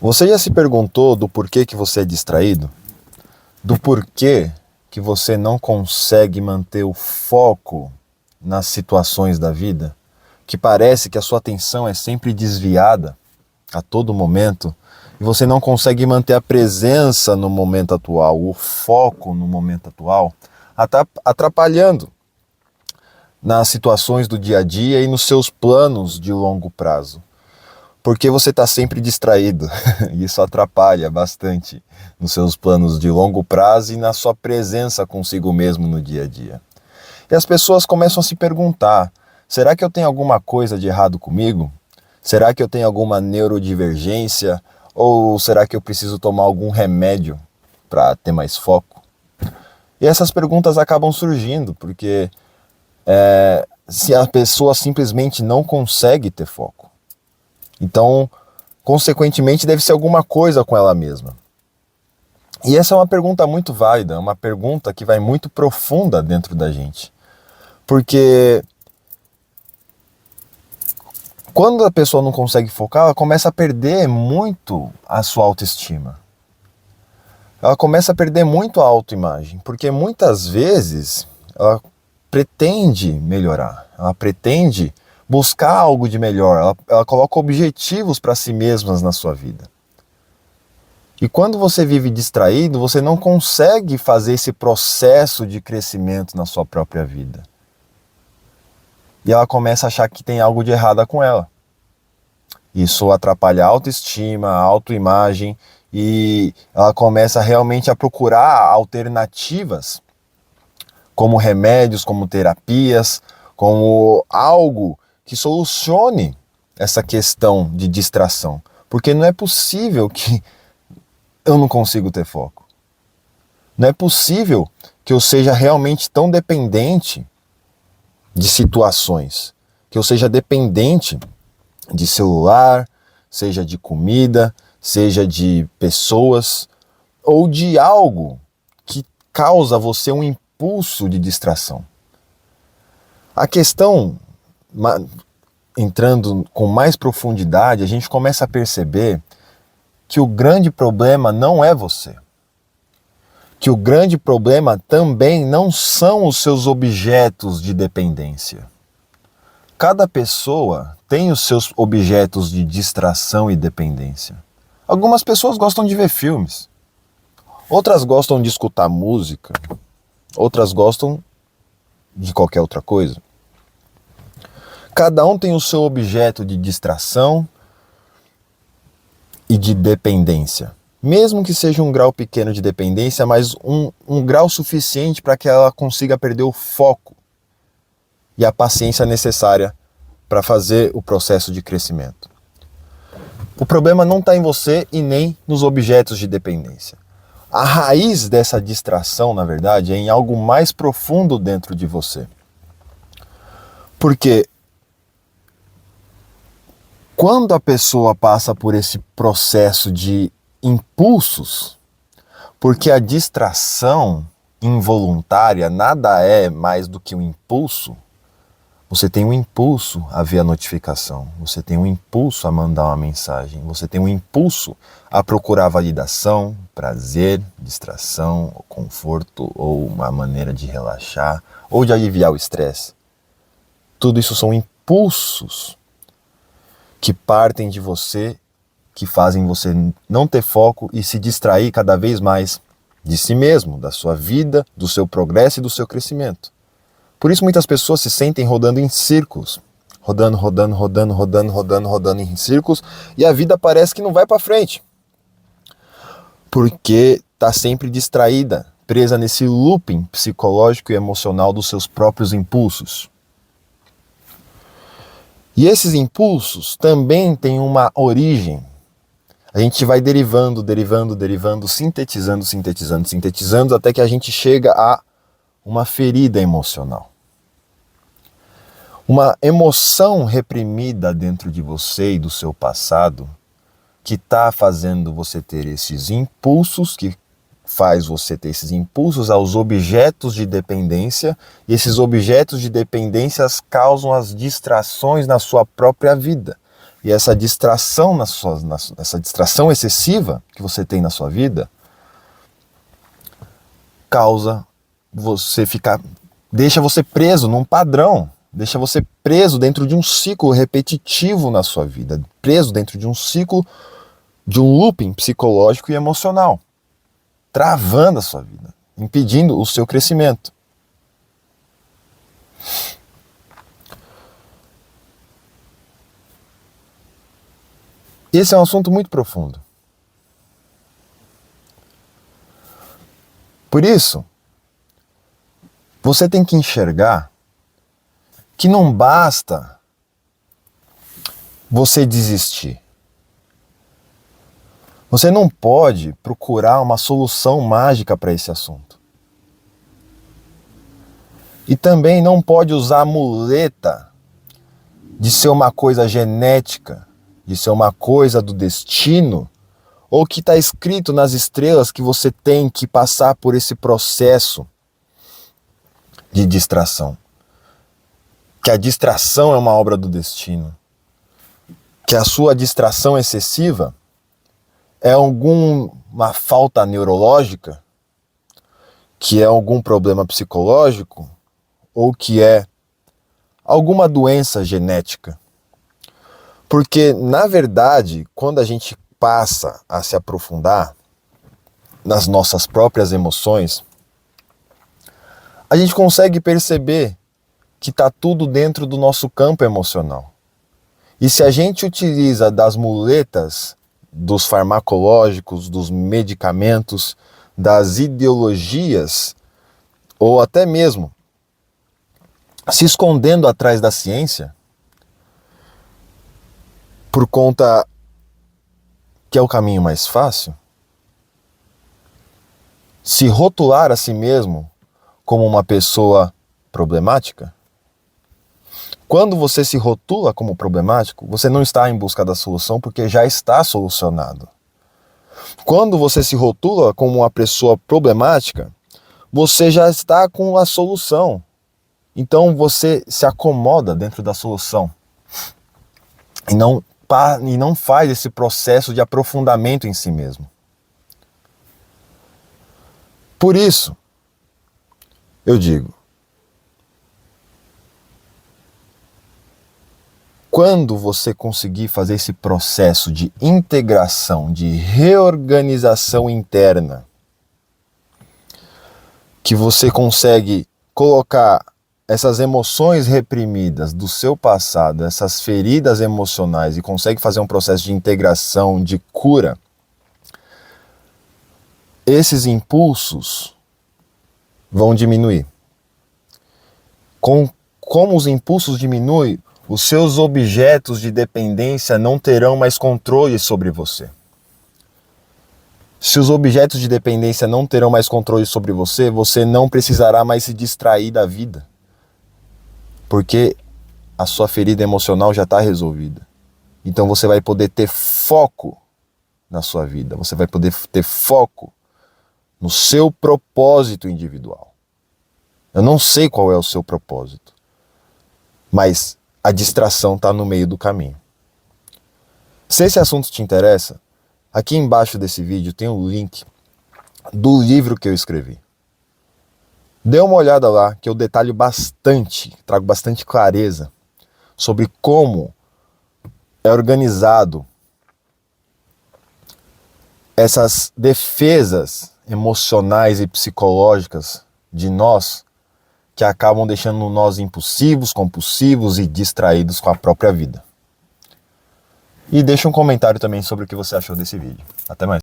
Você já se perguntou do porquê que você é distraído? Do porquê que você não consegue manter o foco nas situações da vida? Que parece que a sua atenção é sempre desviada a todo momento e você não consegue manter a presença no momento atual, o foco no momento atual, atrapalhando nas situações do dia a dia e nos seus planos de longo prazo. Porque você está sempre distraído e isso atrapalha bastante nos seus planos de longo prazo e na sua presença consigo mesmo no dia a dia. E as pessoas começam a se perguntar, será que eu tenho alguma coisa de errado comigo? Será que eu tenho alguma neurodivergência? Ou será que eu preciso tomar algum remédio para ter mais foco? E essas perguntas acabam surgindo porque se a pessoa simplesmente não consegue ter foco. Então, consequentemente, deve ser alguma coisa com ela mesma. E essa é uma pergunta muito válida, uma pergunta que vai muito profunda dentro da gente. Porque quando a pessoa não consegue focar, ela começa a perder muito a sua autoestima. Ela começa a perder muito a autoimagem, porque muitas vezes ela pretende melhorar, ela pretende buscar algo de melhor, ela coloca objetivos para si mesma na sua vida. E quando você vive distraído, você não consegue fazer esse processo de crescimento na sua própria vida. E ela começa a achar que tem algo de errado com ela. Isso atrapalha a autoestima, a autoimagem, e ela começa realmente a procurar alternativas, como remédios, como terapias, como algo que solucione essa questão de distração. Porque não é possível que eu não consigo ter foco. Não é possível que eu seja realmente tão dependente de situações, que eu seja dependente de celular, seja de comida, seja de pessoas, ou de algo que causa você um impulso de distração. A questão, entrando com mais profundidade, a gente começa a perceber que o grande problema não é você. Que o grande problema também não são os seus objetos de dependência. Cada pessoa tem os seus objetos de distração e dependência. Algumas pessoas gostam de ver filmes, outras gostam de escutar música, outras gostam de qualquer outra coisa. Cada um tem o seu objeto de distração e de dependência. Mesmo que seja um grau pequeno de dependência, mas um grau suficiente para que ela consiga perder o foco e a paciência necessária para fazer o processo de crescimento. O problema não está em você e nem nos objetos de dependência. A raiz dessa distração, na verdade, é em algo mais profundo dentro de você. Porque quando a pessoa passa por esse processo de impulsos, porque a distração involuntária nada é mais do que um impulso. Você tem um impulso a ver a notificação, você tem um impulso a mandar uma mensagem, você tem um impulso a procurar validação, prazer, distração, conforto, ou uma maneira de relaxar, ou de aliviar o estresse. Tudo isso são impulsos que partem de você, que fazem você não ter foco e se distrair cada vez mais de si mesmo, da sua vida, do seu progresso e do seu crescimento. Por isso muitas pessoas se sentem rodando em círculos, rodando em círculos, e a vida parece que não vai para frente. Porque está sempre distraída, presa nesse looping psicológico e emocional dos seus próprios impulsos. E esses impulsos também têm uma origem. A gente vai derivando, sintetizando, até que a gente chega a uma ferida emocional. Uma emoção reprimida dentro de você e do seu passado que está fazendo você ter esses impulsos, que faz você ter esses impulsos aos objetos de dependência, e esses objetos de dependência causam as distrações na sua própria vida, E essa distração essa distração excessiva que você tem na sua vida causa você deixa você preso num padrão, deixa você preso dentro de um ciclo repetitivo na sua vida, preso dentro de um ciclo, de um looping psicológico e emocional, travando a sua vida, impedindo o seu crescimento. Esse é um assunto muito profundo. Por isso, você tem que enxergar que não basta você desistir. Você não pode procurar uma solução mágica para esse assunto. E também não pode usar a muleta de ser uma coisa genética, de ser uma coisa do destino, ou que está escrito nas estrelas que você tem que passar por esse processo de distração. Que a distração é uma obra do destino. Que a sua distração excessiva é alguma falta neurológica, que é algum problema psicológico, ou que é alguma doença genética. Porque, na verdade, quando a gente passa a se aprofundar nas nossas próprias emoções, a gente consegue perceber que está tudo dentro do nosso campo emocional. E se a gente utiliza das muletas, dos farmacológicos, dos medicamentos, das ideologias, ou até mesmo se escondendo atrás da ciência, por conta que é o caminho mais fácil, se rotular a si mesmo como uma pessoa problemática, quando você se rotula como problemático, você não está em busca da solução porque já está solucionado. Quando você se rotula como uma pessoa problemática, você já está com a solução. Então você se acomoda dentro da solução e não faz esse processo de aprofundamento em si mesmo. Por isso, eu digo, quando você conseguir fazer esse processo de integração, de reorganização interna, que você consegue colocar essas emoções reprimidas do seu passado, essas feridas emocionais, e consegue fazer um processo de integração, de cura, esses impulsos vão diminuir. Como os impulsos diminuem, os seus objetos de dependência não terão mais controle sobre você. Se os objetos de dependência não terão mais controle sobre você, você não precisará mais se distrair da vida. Porque a sua ferida emocional já está resolvida. Então você vai poder ter foco na sua vida. Você vai poder ter foco no seu propósito individual. Eu não sei qual é o seu propósito, mas a distração está no meio do caminho. Se esse assunto te interessa, aqui embaixo desse vídeo tem o link do livro que eu escrevi. Dê uma olhada lá, que eu detalho bastante, trago bastante clareza sobre como é organizado essas defesas emocionais e psicológicas de nós, que acabam deixando nós impulsivos, compulsivos e distraídos com a própria vida. E deixa um comentário também sobre o que você achou desse vídeo. Até mais.